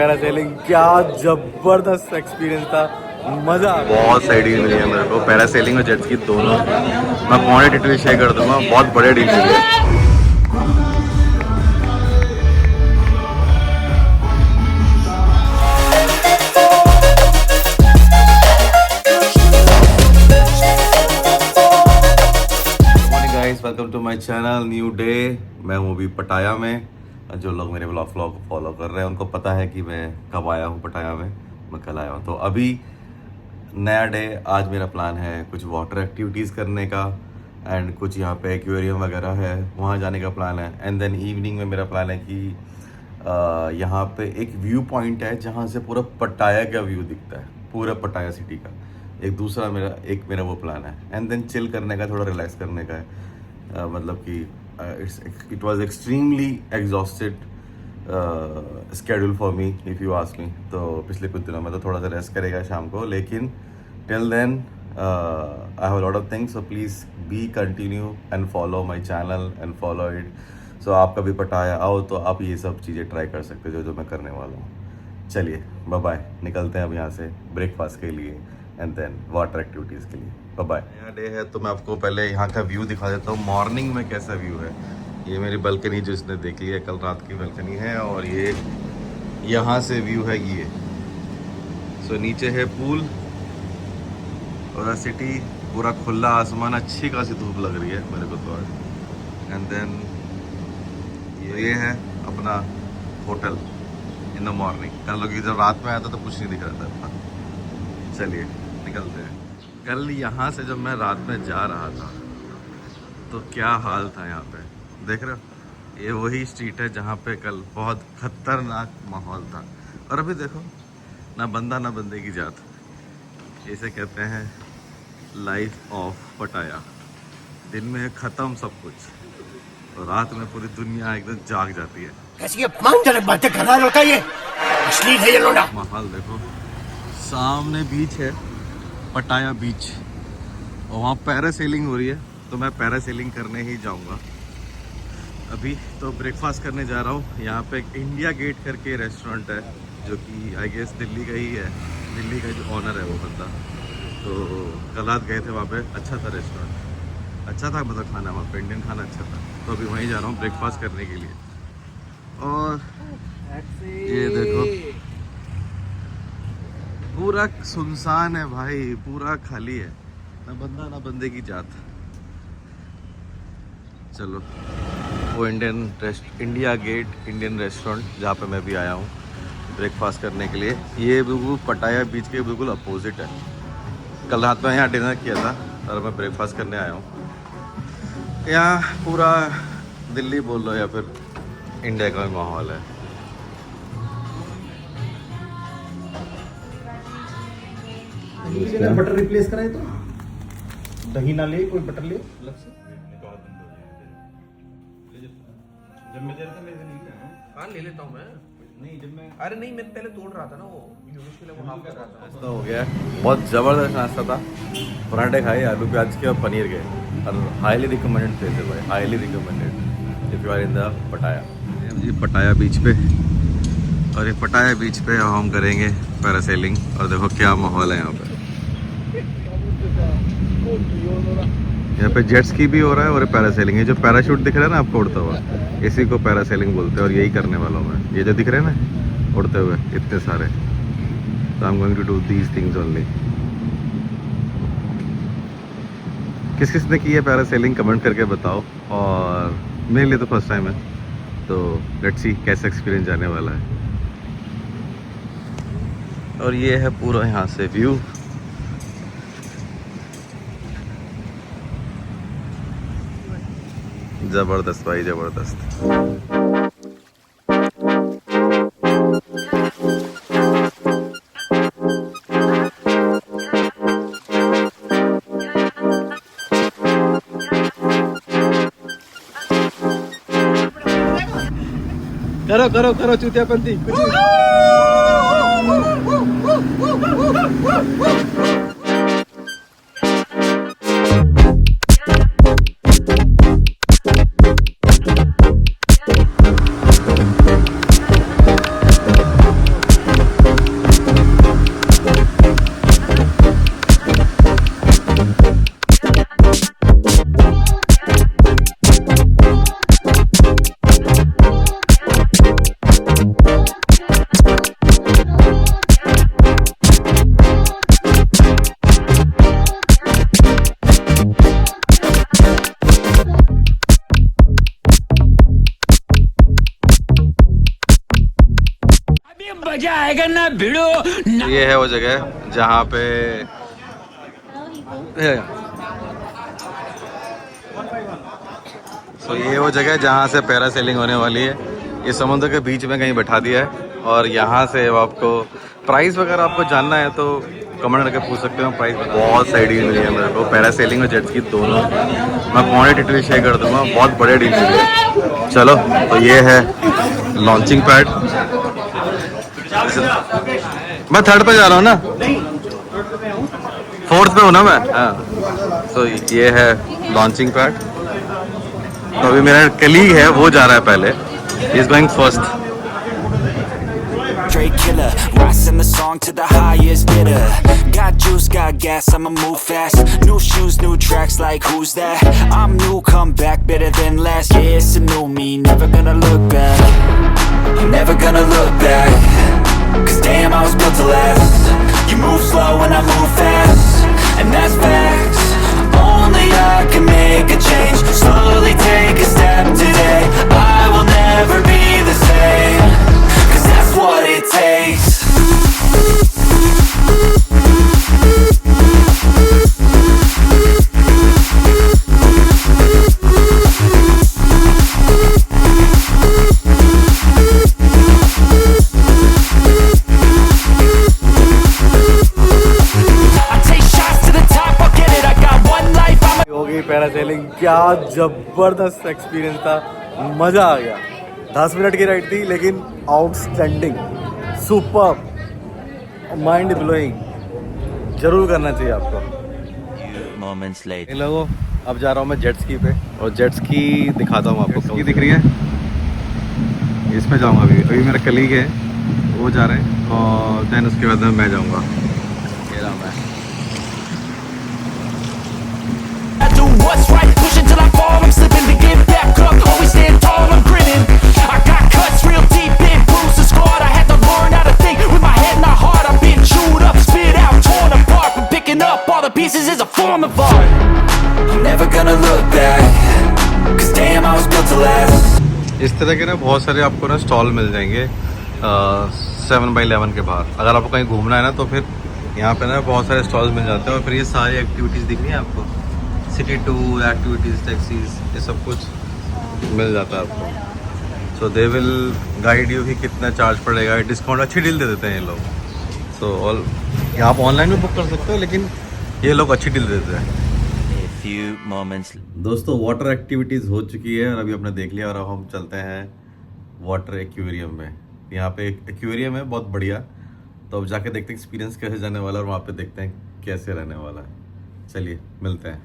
Parasailing, क्या जबरदस्त experience था, मजा। बहुत सही डील मिली है मेरे को, पैरासेलिंग और जेट स्की दोनों। मैं क्वांटिटी शेयर कर दूंगा, बहुत बड़े डील मिली है। Welcome to my channel, new day. मैं हूँ अभी पटाया में। जो लोग मेरे व्लॉग को फॉलो कर रहे हैं उनको पता है कि मैं कब आया हूँ पटाया में। मैं कल आया हूँ, तो अभी नया डे। आज मेरा प्लान है कुछ वाटर एक्टिविटीज़ करने का, एंड कुछ यहाँ पे एक्वेरियम वगैरह है, वहाँ जाने का प्लान है। एंड देन इवनिंग में मेरा प्लान है कि यहाँ पे एक व्यू पॉइंट है जहाँ से पूरा पटाया का व्यू दिखता है, पूरा पटाया सिटी का। एक मेरा वो प्लान है। एंड देन चिल करने का, थोड़ा रिलैक्स करने का है। मतलब कि it was extremely exhausted schedule for me, if you ask me. तो पिछले कुछ दिनों में तो थोड़ा सा रेस्ट करेगा शाम को, लेकिन till then I have lot of things. So please be continue and follow my channel and follow it. So आप कभी पटाया आओ तो आप ये सब चीज़ें ट्राई कर सकते हो जो मैं करने वाला हूँ। चलिए बाय बाय, निकलते हैं अब यहाँ से ब्रेकफास्ट के लिए एंड देन वाटर एक्टिविटीज़ के लिए। Bye bye. नया डे है तो मैं आपको पहले यहाँ का व्यू दिखा देता हूँ, मॉर्निंग में कैसा व्यू है। ये मेरी बालकनी जो इसने देख ली है, कल रात की बालकनी है, और ये यहाँ से व्यू है ये। सो नीचे है पूल और सिटी, पूरा खुला आसमान, अच्छी खासी धूप लग रही है मेरे को तो आज। एंड देन ये है अपना होटल इन द मॉर्निंग। कल लोग जब रात में आया था तो कुछ नहीं दिख रहा था। चलिए निकलते हैं। कल यहाँ से जब मैं रात में जा रहा था तो क्या हाल था यहाँ पे, देख रहे हो। ये वही स्ट्रीट है जहाँ पे कल बहुत खतरनाक माहौल था, और अभी देखो, ना बंदा ना बंदे की जात। इसे कहते हैं लाइफ ऑफ पटाया। दिन में ख़त्म सब कुछ, और रात में पूरी दुनिया एकदम जाग जाती है। कैसी अपमानजनक बातें कर रहा लौटा, ये अश्लील है ये लौटा। माहौल देखो, सामने बीच है, पटाया बीच, और वहाँ पैरासेलिंग हो रही है, तो मैं पैरासेलिंग करने ही जाऊँगा। अभी तो ब्रेकफास्ट करने जा रहा हूँ। यहाँ पे एक इंडिया गेट करके रेस्टोरेंट है, जो कि आई गेस दिल्ली का ही है। दिल्ली का जो ऑनर है वो बंदा। तो कल रात गए थे वहाँ पे, अच्छा था रेस्टोरेंट, अच्छा था, मतलब खाना वहाँ पे इंडियन खाना अच्छा था। तो अभी वहीं जा रहा हूँ ब्रेकफास्ट करने के लिए। और ये देखो, पूरा सुनसान है भाई, पूरा खाली है, ना बंदा ना बंदे की जात। चलो, वो इंडिया गेट इंडियन रेस्टोरेंट जहाँ पे मैं भी आया हूँ ब्रेकफास्ट करने के लिए, ये बिल्कुल पटाया बीच के बिल्कुल अपोजिट है। कल रात में यहाँ डिनर किया था और मैं ब्रेकफास्ट करने आया हूँ। यहाँ पूरा दिल्ली बोल लो या फिर इंडिया का भी माहौल है। बटर रिप्लेस कराए तो दही ना ले, कोई बटर ले अलग से। जब मैं जरा ले नहीं, हाँ ले लेता हूँ मैं। नहीं जब मैं, अरे नहीं, मैं पहले तोड़ रहा था ना, वो यूनिट के लिए वो हाफ कर रहा था। नाश्ता हो गया, बहुत ज़बरदस्त नाश्ता था। पराठे खाए आलू प्याज के और पनीर के, और हाईली रिकमेंडेड थे भाई, highly recommended if you are in the Pattaya. ये पटाया बीच पे, और ये पटाया बीच पे हम करेंगे पैरासेलिंग। और देखो क्या माहौल है यहाँ पे। यहाँ पे जेट स्की भी हो रहा है और पैरासेलिंग है। जो पैराशूट दिख रहा है ना आपको उड़ता हुआ, इसी को पैरासेलिंग बोलते हैं, और यही करने वाला हूँ मैं। ये जो दिख रहे हैं ना उड़ते हुए इतने सारे, तो I am going to do these things only. किस किस ने की है पैरासेलिंग कमेंट करके बताओ। और मेरे लिए तो फर्स्ट टाइम है, तो लेट्स सी कैसा एक्सपीरियंस जाने वाला है। और ये है पूरा यहाँ से व्यू। जबरदस्त भाई, जबरदस्त। करो करो करो चूतियापंती कुछ। जाएगा ना भिड़ो ना। ये है वो जगह जहाँ पे सो ये वो जगह है जहाँ से पैरासेलिंग होने वाली है। ये समुद्र के बीच में कहीं बैठा दिया है और यहाँ से आपको प्राइस वगैरह आपको जानना है तो कमेंट करके पूछ सकते हो। प्राइस बहुत सही डील मिली है मेरे को, पैरासेलिंग और जेट स्की दोनों। मैं पॉइंट डिटेल शेयर कर दूंगा, बहुत बढ़िया डील मिली है। चलो तो ये है लॉन्चिंग पैड। मैं थर्ड पे जा रहा हूँ ना, फोर्थ पे हूँ ना मैं। हाँ तो ये है लॉन्चिंग पैड। तो अभी मेरा कलीग है वो जा रहा है पहले, is going first. Straight killer, rising the song to the highest bidder. Got juice, got gas, I'ma move fast. New shoes, new tracks, like who's that? I'm new, come back, better than last. Yeah, it's a new me, never gonna look back. I'm never gonna look back. Cause damn, I was built to last. You move slow and I move fast, and that's facts. Only I can make a change. Slowly take a step today. I will never be the same. Cause that's what it takes. I take shots to the top, I'll get it. I got one life, I'm हो गई parasailing, क्या जबरदस्त experience था, मजा आ गया। 10 minute की ride थी लेकिन आउटस्टैंडिंग, सुपर, माइंड ब्लोइंग। जरूर करना चाहिए आपको। moments later. इन लोगों अब जा रहा हूँ मैं जेट स्की पे, और जेट स्की दिखाता हूँ आपको। स्की दिख रही है, इसमें जाऊँगा। अभी मेरा कलीग है वो जा रहे हैं, और देन उसके बाद मैं जाऊँगा। ये रहा मैं। I do what's right, pushing till I fall. I'm slipping to get back up, always stand tall. I'm grinning. I got cuts real deep, big bruises scarred. I had to learn how to think with my head, not heart. I've been chewed up, spit out, torn apart. But picking up all the pieces is a form of art. I'm never gonna look back. Cause damn, I was built to last. इस तरह के ना बहुत सारे आपको ना stall मिल जाएंगे 7/11 के बाहर। अगर आपको कहीं घूमना है ना तो फिर यहाँ पे ना बहुत सारे स्टॉल्स मिल जाते हैं, और फिर ये सारी एक्टिविटीज़ दिख रही है आपको, सिटी टूर, एक्टिविटीज़, टैक्सीज, ये सब कुछ मिल जाता है आपको। सो दे विल गाइड यू कि कितना चार्ज पड़ेगा। डिस्काउंट अच्छी डील दे देते हैं ये लोग। सो ऑल आप ऑनलाइन भी बुक कर सकते हो, लेकिन ये लोग अच्छी डील देते हैं। A few moments. दोस्तों वाटर एक्टिविटीज़ हो चुकी है और अभी आपने देख लिया, और अब हम चलते हैं वाटर एक्वेरियम में। यहाँ पे एक एक्वेरियम है बहुत बढ़िया, तो अब जाके देखते हैं एक्सपीरियंस कैसे जाने वाला है, और वहाँ पे देखते हैं कैसे रहने वाला है। चलिए मिलते हैं।